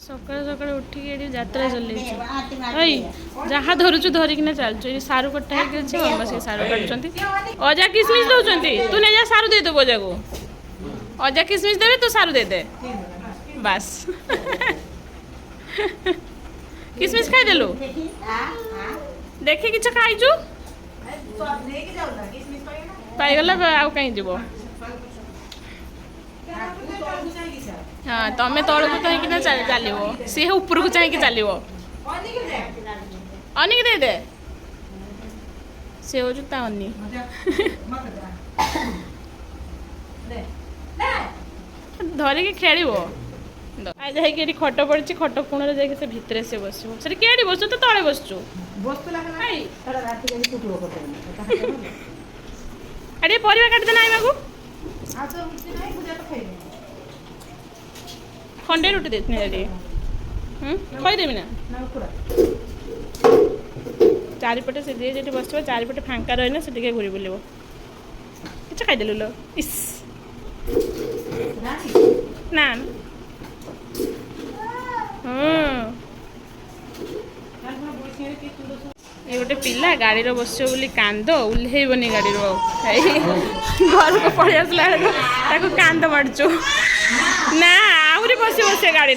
सकाल सकाल उठिक ये यात्रा चल जहाँ धरुचु धरिकिना चलचु ये सारू कटा है मामा से सारू काटुंट अजा किसमिस दौरान तू नहीं जा सारू दे देव अजा को अजा किसमिस देवे तू सारू दे दे बस किसमिस खाई देलु देखी किछ खाइचु पाईगला आउ कहीं जीव हाँ तमें तौल को चाहिए चलो सी ऊपर को चाहिए चलो अनिक दे दे से हो ता अनी धरिकी खेल जाकि खट पड़ी खट कोण से भितर से बस किए बस तो तले बसचु अरे परिवा काट देना आइमा को खंडे रुटी देती खदेवी ना चारिपटे से जी जी बस चारिपटे फांका रही से टे घूरी बुल कि खाईदेलु लो इस ना ये गोटे पिला गाड़ी बस बोली कांद ओह्लैबनी गाड़ी घर को पड़े आसला कांद मारचु ना आहरी बस बस गाड़ी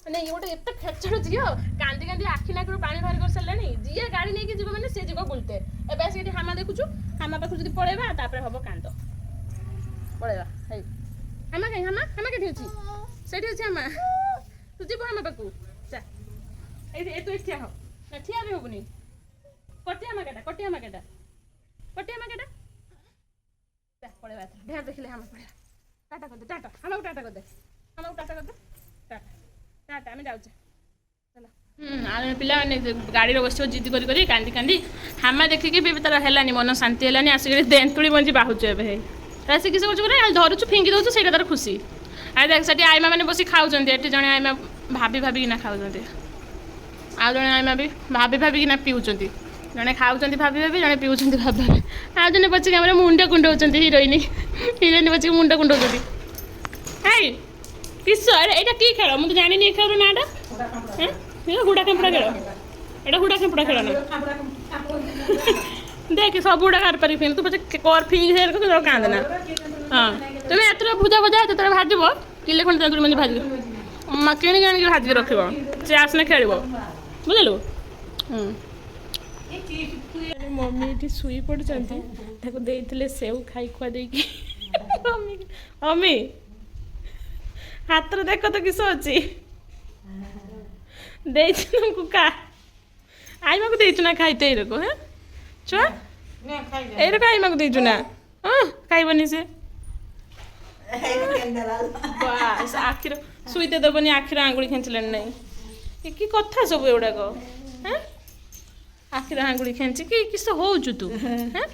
नहीं ये गोटे एत खेचड़ झी कांदी कांदी आखि नाक पानी बाहर कर सारे जी गाड़ी नहीं जीव मैंने सी जीव बुलते एवं से हामा देखुचु हामा पाखु जब पड़ेगा तापर हम कांद पड़ेगा हामा कहीं हामा हामा कहीं अच्छी से हामा तू जीव हामा पाखु चा तू ठिया हो ना ठिया भी होबनी कटिया माकेटा कटिया माकेटा कटिया माकेटा पड़ेगा ढेर देखले हामा पड़ेगा टाटा कर दे टाटा हामा को टाटा कर दे हामा को टाटा कर दे टाटा टाटा आम जाऊे चलो पिला गाड़ी बस जिद कर कांदी कांदी हामा देखिकी भी तार है मन शांति है आसिक देंतुड़ी बंजी बाहुचु ए से किस धरुचु फिंगी दौचु से तार खुशी आए देख से आईमा मैंने बस खाऊँ ये जड़े आईमा भाभी भाविकिना खाऊँ आउ जड़े आईमा भी भाभी भाविकिना पीऊँच जड़े खाऊँ भाभी भाभी जड़े पीऊँच भाभी भाभी आउ जड़े बच्चे आम मुंड कुंडौं हिरोइन हिरोइन बच्चे मुंड कुंडौं हाई किस एटा की खेल मुझे जानी खेल नाटा हुड़ा खेपड़ा खेल एटा हुड़ा खेपड़ा खेल ना देख सब गुड़ा कर पारि तू पचे कर फिंग कर कांदना हाँ तुम एत भुजा भुजा जो भाज किले खंड तेंतुड़ी मंजी भाज किणी आनिक भाजिक रख से आसने खेल बुझलु मम्मी ये शुई पड़ते सेव खाई खुआ दे मम्मी हाथ देख तो किस अच्छी तुमको का आईमा को देचु ना खाईते को हाँ छुआ एरक आईमा को देचु ना हाँ खाइबनी से बस आखिर शुईते दबनी आखिर आंगुड़ी खेचले नहीं कि कथा सब एगुड़ाक हाँ आखिर आंगुड़ी खेची कि किस होचु तू हाँ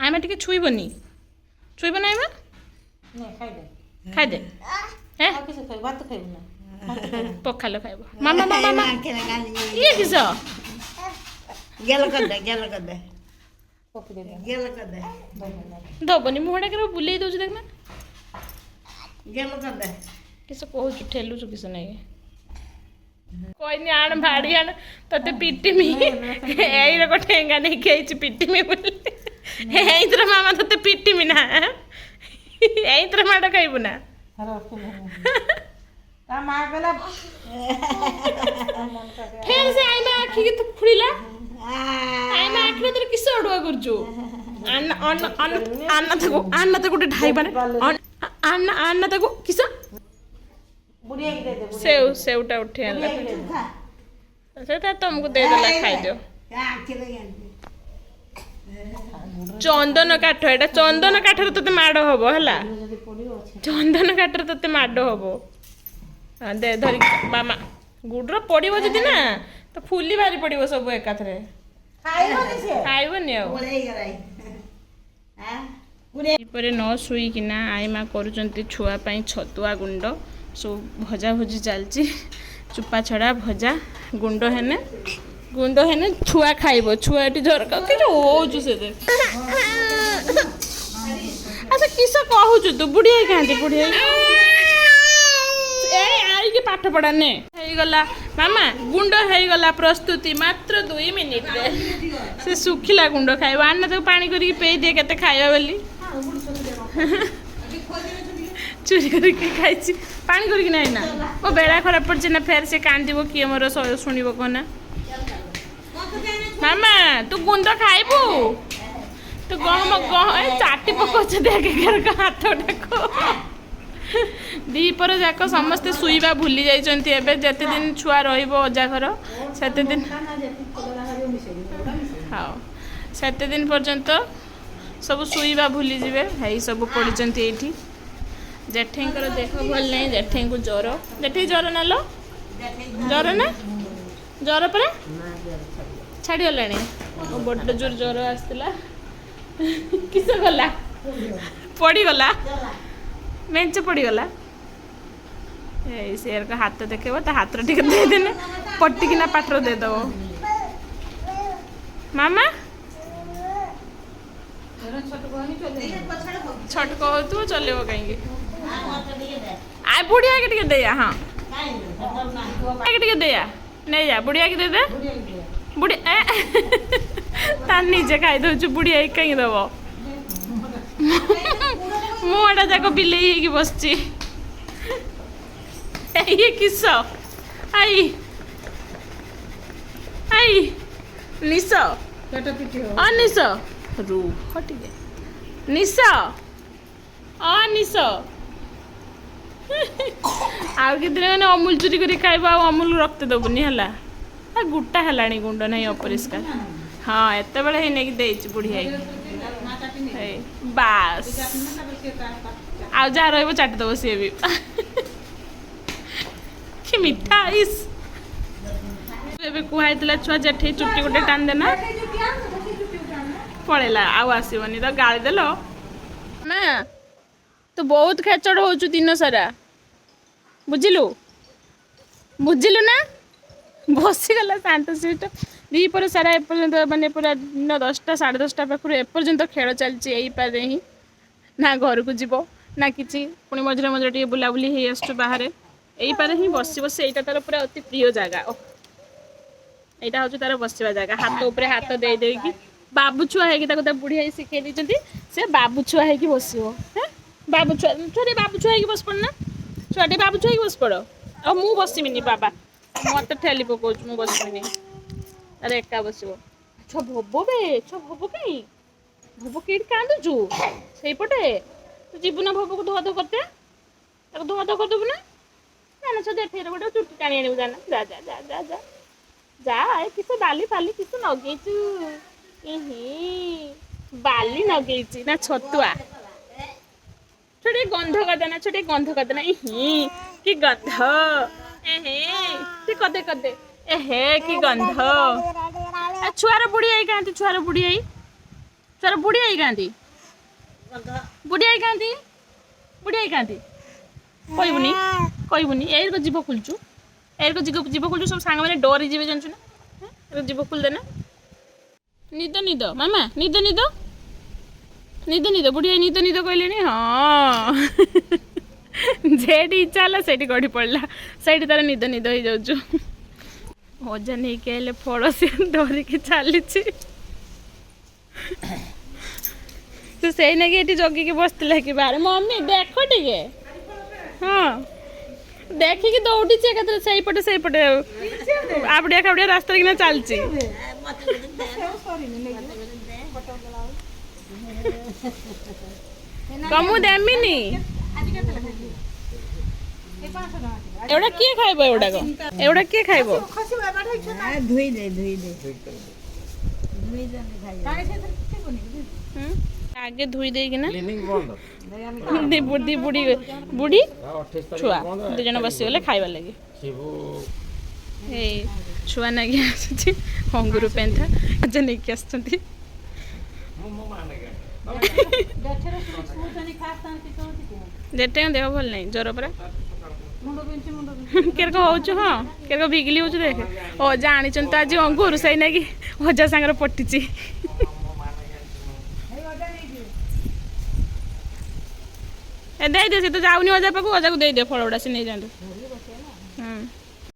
आईमा टिके छुईबनी छुईब ना आईमा खाइदे पखाल खाइब मामा मामा मामा ये किस दबनी मुहटा के बुले दौर देखना किस कह ठेलुचु किस नहीं कोई आण भाड़ी आण ते पिटिमी यही को ठेंगा नहीं खेची पिटिमी बोले मामा ते पिटिमी ना यही माड़ खाइबु ना फिर से आईमा आखि की तो खुलिला आईमा आखि तो किस अडुआ करजु अन्ना तो गोटे ढाई बने अन्ना तो किस सेव सेवटा उठे तुमको दे देला खाई दियो चंदन काठ एटा चंदन काठर तते माड़ हबो हला चंदन काठर तते माड़ हबो दे धरी मामा गुड्र पड़ो जी ना तो फुली बाहरी पड़ो सब एकाथरे खाइबनी आपर न शुईकिना आईमा करुँच छुआपाई छतुआ गुंड सब भजा भजी चलती चुपा छड़ा भजा गुंड हेने छुआ खाइब छुआ झरका कि से अच्छा किस कहूचु तू बुढ़िया कहाँ बुढ़िया आई कि पाठ पढ़ा ने गला मामा गुंड हो गला प्रस्तुति मात्र 2 मिनिट रे से सुखिला गुंड खाइब आना तो पानी करके पे दिए केते खाइबा बोली चोरी करके खाइछि पानी करके नहीं ना वो बेड़ा खराब पड़ ना फेर से कांदिबो किए मोर सुनिबो कोना मामा तू गुंड खाइबू तो गहम चाटी पकोच देख के हाथ डाको दीपर जाक समस्ते शुवा भूली जाइए जते दिन छुआ रजा घर से दिन हाँ से दिन पर्यंत सब शुवा भूली जाए है सब पड़ते ये जेठेंकर देख भल नहीं जेठे को ज्वर जेठे ज्वर ना लो ज्वर ना ज्वर पर छाड़ी गला बड़ जोर ज्वर आसला किस गला पड़गला मेंच पड़गला शेर का हाथ देखेब तो हाथ टे देदेने पटिकिना पाटर देदेव मामा छट कहतु चलो कहीं आ बुढ़िया के दे हाँ दे नहीं जा बुढ़िया के दे दे बुढ़ी तार निजे खाई दौ बुढ़िया कहीं दब मुँहटा जाक बिले बस ये किस आई आई निश निश रू हटिके निश निश आउ कि दिन मैंने अमूल चोरी कर खाइब अमूल रक्त दबुनि है गुटा है गुंड नहीं अपरिष्कार हाँ एत बड़े नहीं देची बुढ़िया बास आ जहाँ रही चाटिदेव सी भी कि मिठा इस कहला छुआ जेठे चुट्टी गोटे टान देना पड़ेला आउ आसबनी तो गाड़ी देल मैं तो बहुत खेचड़ हो दिन सारा बुझिलु बुझिलु ना बसीगला शांत सीट दीपर सारा एपर्यंत मानने पूरा दिन 10टा 10:30 पाखु एपर्यंत खेल चलती यही पारे ही ना घर को जीव ना कि पुणी मझे मझे टे बुलाबुली हो आस बाहर यही पारे ही बस बस यहाँ तार पूरा अति प्रिय जगह यहाँ हूँ तार बसवा जगह हाथ उपर हाथ दे देकी बाबू छुआ है बुढ़िया शिखे दी से बाबू छुआ है बस बाबू छुआ छुआ बाबू छुआ है बस पड़ना छुआटे बाबू छुआ बस पड़ और मु बसमिनी बाबा मत ठेली पकाच मु बसमिनी अरे एका बस छ भोबो बे छ भोबो कहीं भोबो कि कांदुचु से पटे तू जीवु ना भोबो को धुआ धो करते धुआ धो करदेबू ना जाना छ देखे गोटे चुट्टी टाणी आने जाना जा जा जा जा जा जा किस बाली फाली किस नगेचु बाली नगेची ना छतुआ छोटे गंध करदेना छोटे गंध करदेना कि गंध कदे कदे एहे कि गंध छुआर बुढ़ी आई कहाँ छुआर बुढ़ी आई छुआर बुढ़ी आई कहाँ बुढ़ी आई कहाँ बुढ़ी आई कहाँ कहबुनी कहबुनी ये जीभ खोलचु ये जीभ खोलचु सब सांग मैंने डरी जी जानचु ना जीभ खोल देना निद निद मामा निद निद निद निद बुढ़िया निद निद कहले हाँ जेठी इच्छा है से गढ़ी पड़ा से तार निद निद हो जाऊँ मजा नहीं आइले फल सी डरिकी चली से नहीं जगिकी बसला कि बाहर मम्मी देख टे हाँ देखिकी दौड़ी से पटे आपड़िया खाबड़िया रास्ता किना चलची कमु देमिनी एवढा किए खाइब एवढा किए खाइब धुई दे आगे धुई दे कि ना बुढ़ी बुढ़ी बुढ़ी छुआ दु जन बसीगले खाइबा लगे छुआ नागी आसुची अंगुर पेंथा आज नहीं आसुचंती जेटे देह भल नहीं ज्वर परा केरक हो हाँ केरक भिगिली हो देख अजा आनी तो आज अंगुर से ना कि अजा सांगर पटिची ଦେଇଦେ, ସେ ତ ଯାଉନି ଅଜା ପାଖକୁ, ଅଜାକୁ ଦେଇଦେ ଫଳ ଗୁଡ଼ା, ସେ ନେଇଯାଆନ୍ତୁ।